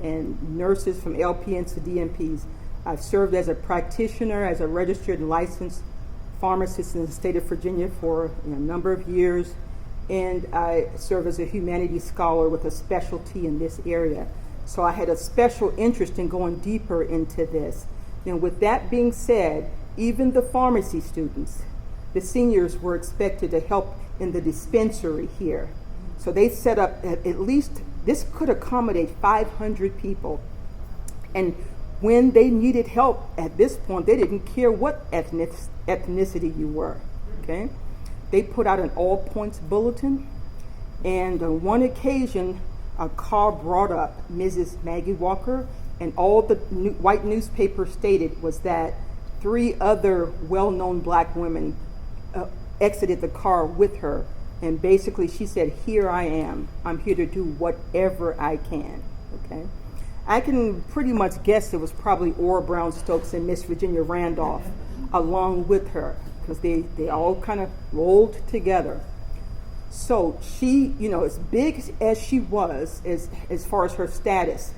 and nurses from LPNs to DNPs. I've served as a practitioner, as a registered and licensed pharmacist in the state of Virginia for a number of years. And I serve as a humanities scholar with a specialty in this area. So I had a special interest in going deeper into this. And with that being said, even the pharmacy students, the seniors were expected to help in the dispensary here. So they set up at least, this could accommodate 500 people. And when they needed help at this point, they didn't care what ethnicity you were, okay? They put out an all points bulletin, and on one occasion, a car brought up Mrs. Maggie Walker, and all the white newspaper stated was that 3 other well-known black women exited the car with her, and basically she said, "Here I am. I'm here to do whatever I can." Okay, I can pretty much guess it was probably Ora Brown Stokes and Miss Virginia Randolph along with her. because they all kind of rolled together. So she, as big as she was, as far as her status,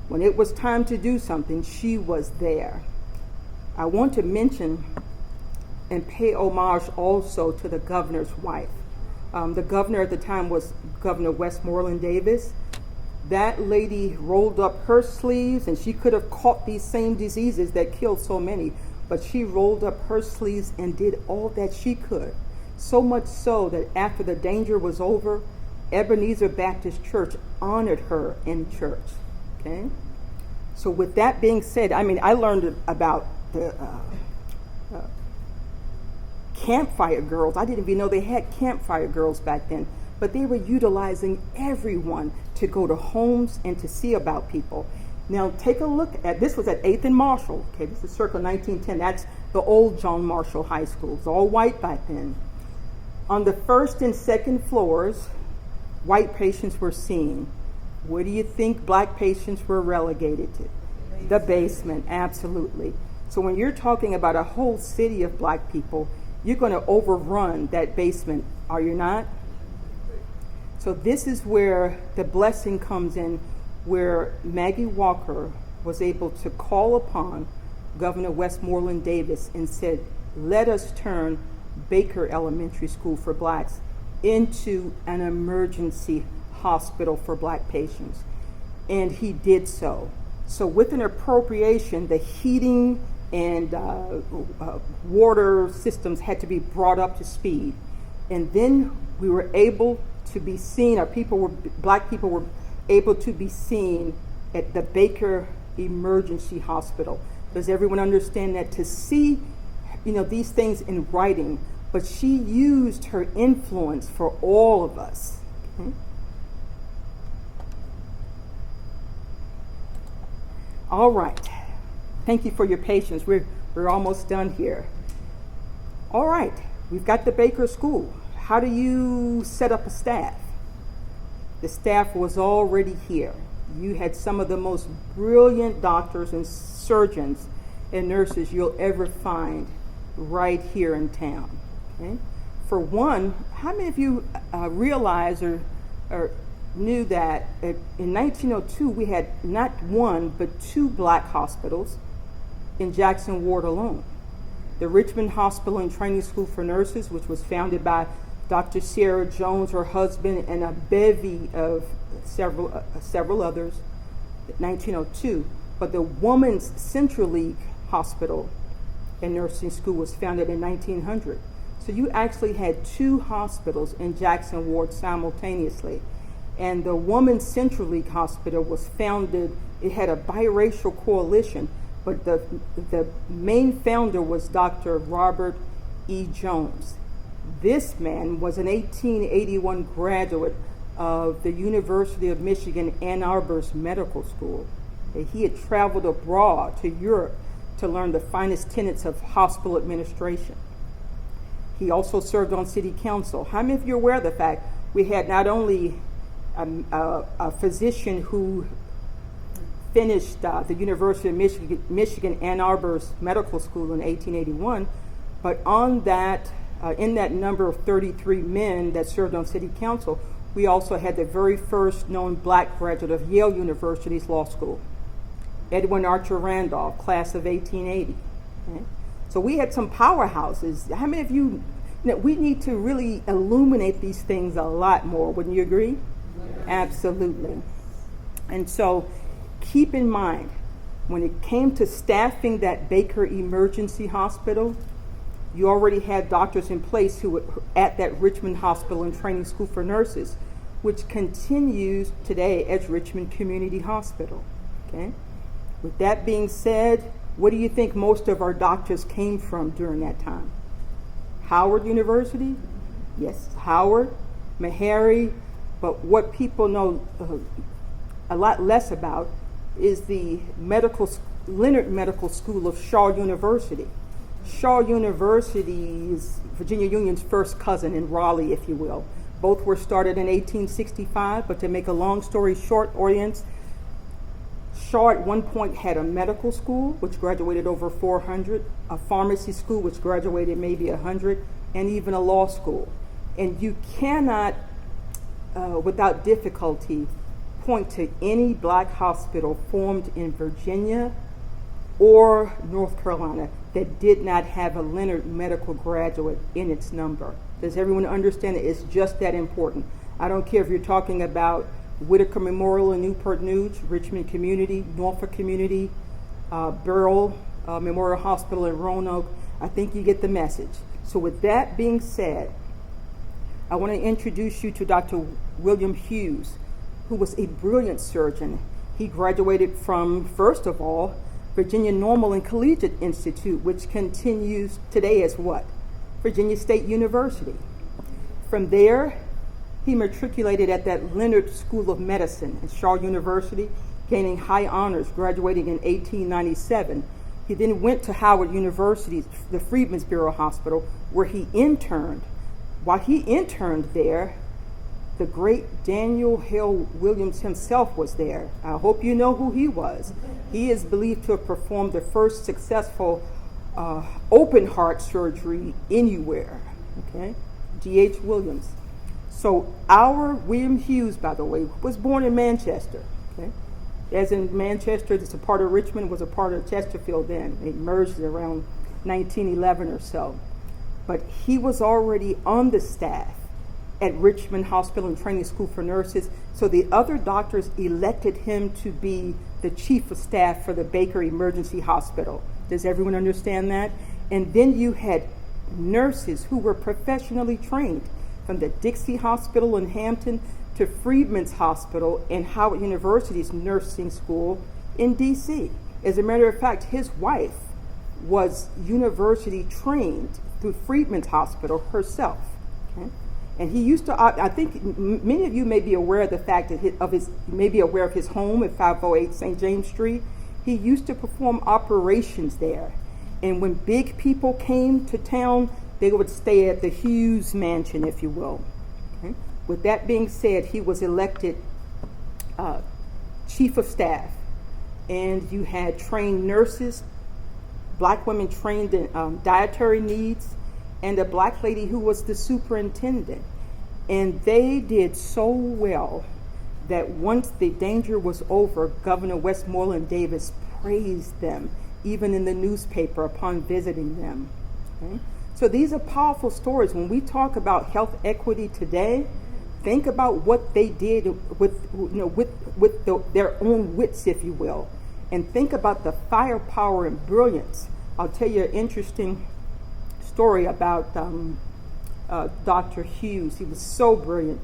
when it was time to do something, she was there. I want to mention and pay homage also to the governor's wife. The governor at the time was Governor Westmoreland Davis. That lady rolled up her sleeves, and she could have caught these same diseases that killed so many, but she rolled up her sleeves and did all that she could. So much so that after the danger was over, Ebenezer Baptist Church honored her in church. Okay? So with that being said, I learned about the campfire girls. I didn't even know they had campfire girls back then, but they were utilizing everyone to go to homes and to see about people. Now take a look at, this was at 8th and Marshall. Okay, this is circa 1910. That's the old John Marshall High School. It was all white back then. On the first and second floors, white patients were seen. Where do you think black patients were relegated to? The basement, absolutely. So when you're talking about a whole city of black people, you're going to overrun that basement, are you not? So this is where the blessing comes in, where Maggie Walker was able to call upon Governor Westmoreland Davis and said, let us turn Baker Elementary School for blacks into an emergency hospital for black patients. And he did so. So with an appropriation, the heating and water systems had to be brought up to speed. And then we were able to be seen, black people were able to be seen at the Baker Emergency Hospital. Does everyone understand that? To see, these things in writing, but she used her influence for all of us. Okay? All right. Thank you for your patience. We're almost done here. All right. We've got the Baker School. How do you set up a staff? The staff was already here. You had some of the most brilliant doctors and surgeons and nurses you'll ever find right here in town. Okay? For one, how many of you realize or knew that in 1902 we had not one but two black hospitals in Jackson Ward alone? The Richmond Hospital and Training School for Nurses, which was founded by Dr. Sarah Jones, her husband, and a bevy of several others, 1902. But the Women's Central League Hospital and Nursing School was founded in 1900. So you actually had two hospitals in Jackson Ward simultaneously. And the Women's Central League Hospital was founded, it had a biracial coalition, but the main founder was Dr. Robert E. Jones. This man was an 1881 graduate of the University of Michigan, Ann Arbor's medical school. He had traveled abroad to Europe to learn the finest tenets of hospital administration. He also served on city council. How many of you are aware of the fact we had not only a physician who finished the University of Michigan, Ann Arbor's medical school in 1881, but on that, in that number of 33 men that served on city council, we also had the very first known black graduate of Yale University's law school, Edwin Archer Randolph, class of 1880. Okay? So we had some powerhouses. How many of you, we need to really illuminate these things a lot more, wouldn't you agree? Yes. Absolutely. And so keep in mind, when it came to staffing that Baker Emergency Hospital, you already had doctors in place who were at that Richmond Hospital and Training School for Nurses, which continues today as Richmond Community Hospital. Okay? With that being said, what do you think most of our doctors came from during that time? Howard University? Yes, Howard, Meharry, but what people know a lot less about is the Leonard Medical School of Shaw University. Shaw University is Virginia Union's first cousin in Raleigh, if you will. Both were started in 1865, but to make a long story short, audience, Shaw at one point had a medical school, which graduated over 400, a pharmacy school, which graduated maybe 100, and even a law school. And you cannot, without difficulty, point to any black hospital formed in Virginia or North Carolina that did not have a Leonard medical graduate in its number. Does everyone understand that it's just that important? I don't care if you're talking about Whitaker Memorial in Newport News, Richmond Community, Norfolk Community, Burrell Memorial Hospital in Roanoke. I think you get the message. So with that being said, I want to introduce you to Dr. William Hughes, who was a brilliant surgeon. He graduated from, first of all, Virginia Normal and Collegiate Institute, which continues today as what? Virginia State University. From there, he matriculated at that Leonard School of Medicine at Shaw University, gaining high honors, graduating in 1897. He then went to Howard University, the Freedmen's Bureau Hospital, where he interned. While he interned there, the great Daniel Hill Williams himself was there. I hope you know who he was. He is believed to have performed the first successful open heart surgery anywhere. Okay, D.H. Williams. So our William Hughes, by the way, was born in Manchester. Okay, as in Manchester, it's a part of Richmond, was a part of Chesterfield then. It merged around 1911 or so. But he was already on the staff at Richmond Hospital and Training School for Nurses. So the other doctors elected him to be the chief of staff for the Baker Emergency Hospital. Does everyone understand that? And then you had nurses who were professionally trained, from the Dixie Hospital in Hampton to Freedmen's Hospital and Howard University's nursing school in D.C. As a matter of fact, his wife was university trained through Freedmen's Hospital herself. Okay? And he used to, I think many of you may be aware of the fact that may be aware of his home at 508 St. James Street. He used to perform operations there. And when big people came to town, they would stay at the Hughes Mansion, if you will. Okay? With that being said, he was elected chief of staff. And you had trained nurses, black women trained in dietary needs, and a black lady who was the superintendent. And they did so well that once the danger was over, Governor Westmoreland Davis praised them, even in the newspaper upon visiting them. Okay? So these are powerful stories. When we talk about health equity today, think about what they did with their own wits, if you will, and think about the firepower and brilliance. I'll tell you an interesting story about Dr. Hughes. He was so brilliant.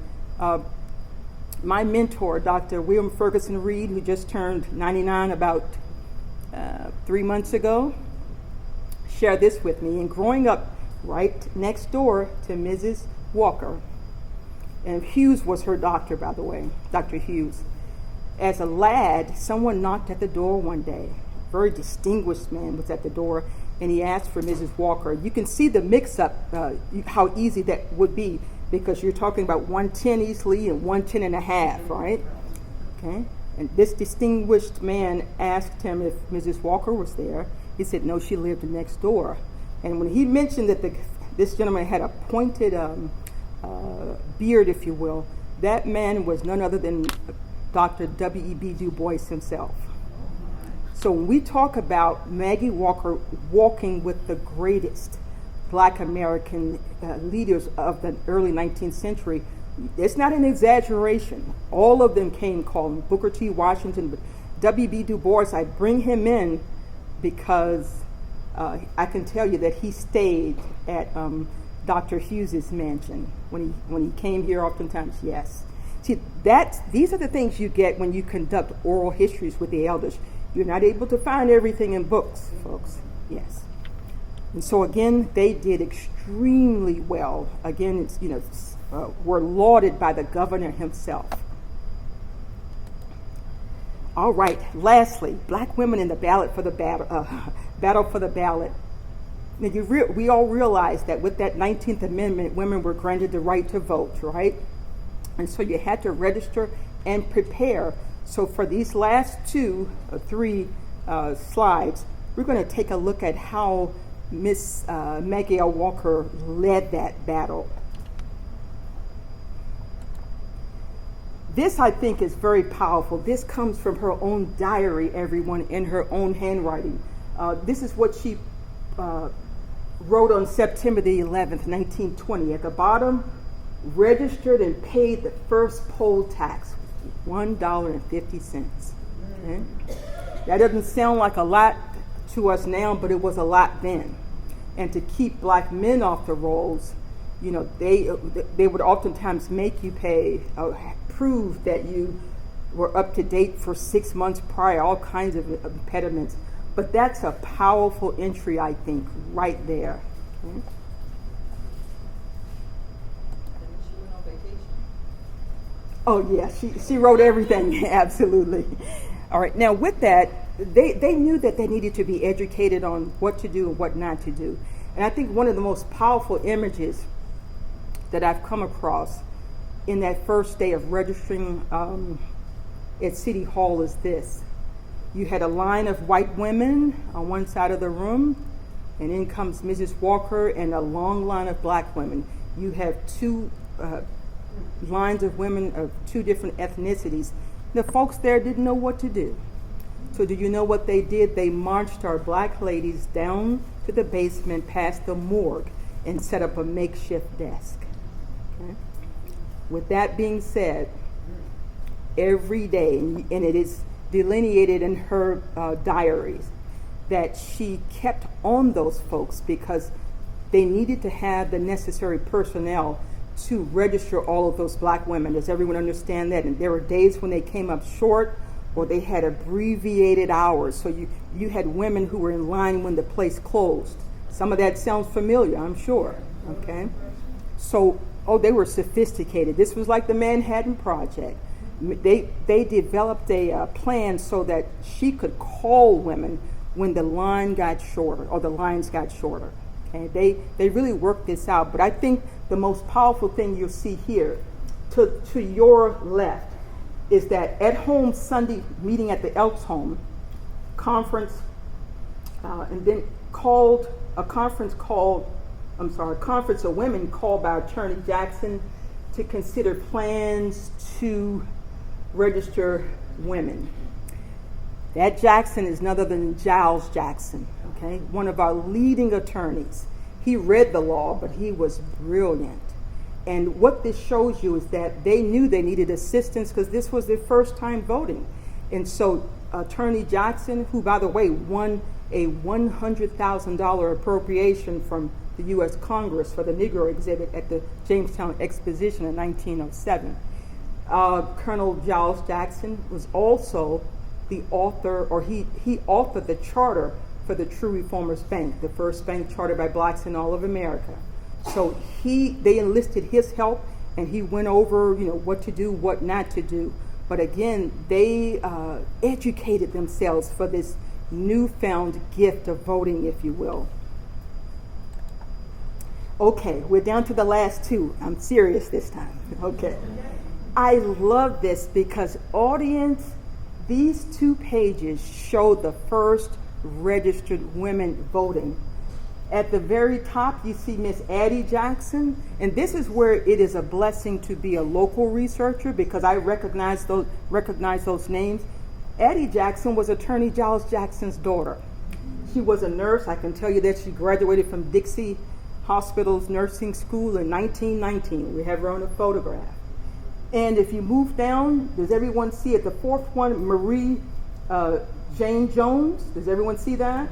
My mentor, Dr. William Ferguson Reed, who just turned 99 about 3 months ago, shared this with me. And growing up right next door to Mrs. Walker, and Hughes was her doctor, by the way, Dr. Hughes. As a lad, someone knocked at the door one day. A very distinguished man was at the door, and he asked for Mrs. Walker. You can see the mix-up, how easy that would be, because you're talking about 110 easily and 110 and a half, right? Okay. And this distinguished man asked him if Mrs. Walker was there. He said, no, she lived next door. And when he mentioned that this gentleman had a pointed beard, if you will, that man was none other than Dr. W.E.B. Du Bois himself. So when we talk about Maggie Walker walking with the greatest Black American leaders of the early 19th century, it's not an exaggeration. All of them came calling. Booker T. Washington, but W.B. Du Bois, I bring him in because I can tell you that he stayed at Dr. Hughes's mansion when he came here oftentimes, yes. See, these are the things you get when you conduct oral histories with the elders. You're not able to find everything in books, folks, yes. And so again, they did extremely well. Again, were lauded by the governor himself. All right, lastly, black women in the battle for the ballot. Now we all realize that with that 19th Amendment, women were granted the right to vote, right? And so you had to register and prepare So for these last three slides, we're going to take a look at how Miss Maggie L. Walker led that battle. This, I think, is very powerful. This comes from her own diary, everyone, in her own handwriting. This is what she wrote on September the 11th, 1920. At the bottom, registered and paid the first poll tax, $1.50. Okay? That doesn't sound like a lot to us now, but it was a lot then. And to keep black men off the rolls, you know, they would oftentimes make you pay, prove that you were up to date for 6 months prior, all kinds of impediments. But that's a powerful entry, I think, right there. Okay? She went on vacation. Oh, yeah, she wrote everything, absolutely. All right, now with that, they knew that they needed to be educated on what to do and what not to do. And I think one of the most powerful images that I've come across in that first day of registering at City Hall is this. You had a line of white women on one side of the room, and in comes Mrs. Walker and a long line of black women. You have two lines of women of two different ethnicities. The folks there didn't know what to do. So do you know what they did? They marched our black ladies down to the basement past the morgue and set up a makeshift desk. Okay? With that being said, every day, and it is delineated in her diaries, that she kept on those folks because they needed to have the necessary personnel to register all of those black women. Does everyone understand that? And there were days when they came up short or they had abbreviated hours. So you had women who were in line when the place closed. Some of that sounds familiar, I'm sure. Okay? So, they were sophisticated. This was like the Manhattan Project. They developed a plan so that she could call women when the line got shorter or the lines got shorter. Okay? They really worked this out. But I think the most powerful thing you'll see here, to your left, is that at home Sunday meeting at the Elks Home conference, and then a conference of women called by Attorney Jackson to consider plans to register women. That Jackson is none other than Giles Jackson, okay, one of our leading attorneys. He read the law, but he was brilliant. And what this shows you is that they knew they needed assistance because this was their first time voting. And so Attorney Jackson, who, by the way, won a $100,000 appropriation from the U.S. Congress for the Negro exhibit at the Jamestown Exposition in 1907. Colonel Giles Jackson was also the author, or he authored the charter for the True Reformers Bank, the first bank chartered by blacks in all of America. So they enlisted his help, and he went over, what to do, what not to do. But again, they educated themselves for this newfound gift of voting, if you will. Okay, we're down to the last two. I'm serious this time. Okay. I love this because, audience, these 2 pages show the first registered women voting. At the very top, you see Miss Addie Jackson, and this is where it is a blessing to be a local researcher because I recognize those names. Addie Jackson was Attorney Giles Jackson's daughter. She was a nurse. I can tell you that she graduated from Dixie Hospital's nursing school in 1919. We have her on a photograph. And if you move down, does everyone see it? The fourth one, Marie Jane Jones. Does everyone see that?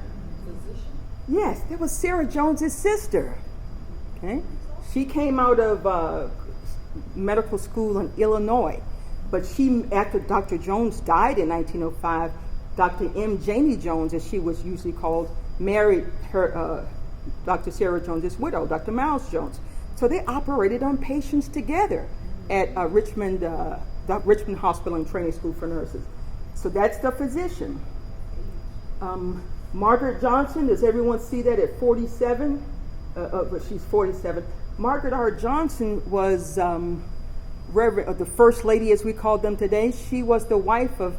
Yes, that was Sarah Jones's sister. Okay, she came out of medical school in Illinois, but after Dr. Jones died in 1905, Dr. M. Janey Jones, as she was usually called, married her Dr. Sarah Jones's widow, Dr. Miles Jones. So they operated on patients together at Richmond Hospital and Training School for Nurses. So that's the physician. Margaret Johnson, does everyone see that at 47? But she's 47. Margaret R. Johnson was the First Lady, as we call them today. She was the wife of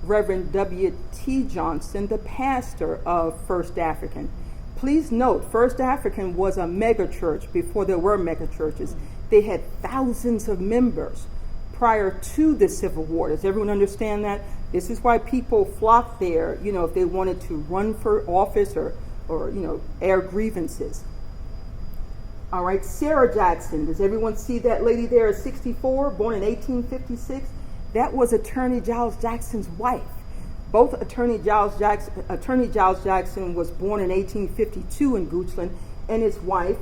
Reverend W.T. Johnson, the pastor of First African. Please note, First African was a mega church before there were mega churches. They had thousands of members prior to the Civil War. Does everyone understand that? This is why people flocked there, if they wanted to run for office or air grievances. All right, Sarah Jackson. Does everyone see that lady there at 64, born in 1856? That was Attorney Giles Jackson's wife. Both Attorney Giles Jackson was born in 1852 in Goochland, and his wife,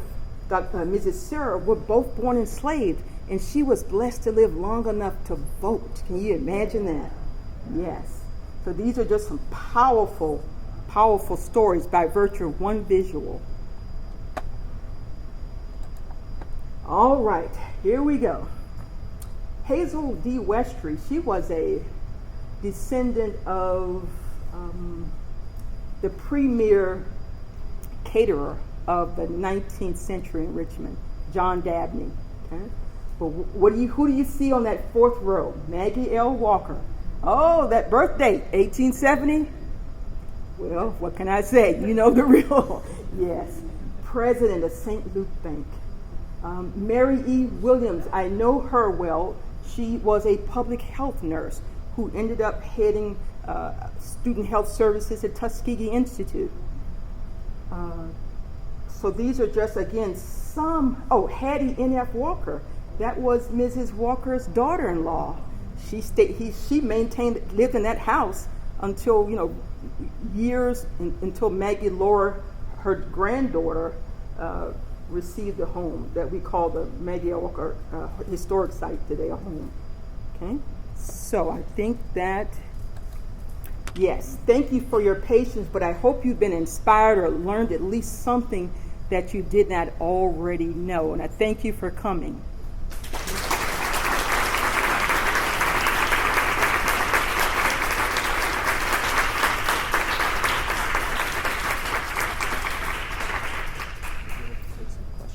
Mrs. Sarah, were both born enslaved, and she was blessed to live long enough to vote. Can you imagine that? Yes. So these are just some powerful, powerful stories by virtue of one visual. All right, here we go. Hazel D. Westry, she was a descendant of the premier caterer of the 19th century in Richmond, John Dabney. Okay? But who do you see on that fourth row? Maggie L. Walker. Oh, that birth date, 1870? Well, what can I say? You know the real. Yes. President of St. Luke Bank. Mary E. Williams, I know her well. She was a public health nurse who ended up heading student health services at Tuskegee Institute. So these are just, again, some. Oh, Hattie N.F. Walker. That was Mrs. Walker's daughter-in-law. She lived in that house until, years, until Maggie Laura, her granddaughter, received a home that we call the Maggie Walker Historic Site today, a home. Okay? So I think that, yes, thank you for your patience, but I hope you've been inspired or learned at least something that you did not already know. And I thank you for coming.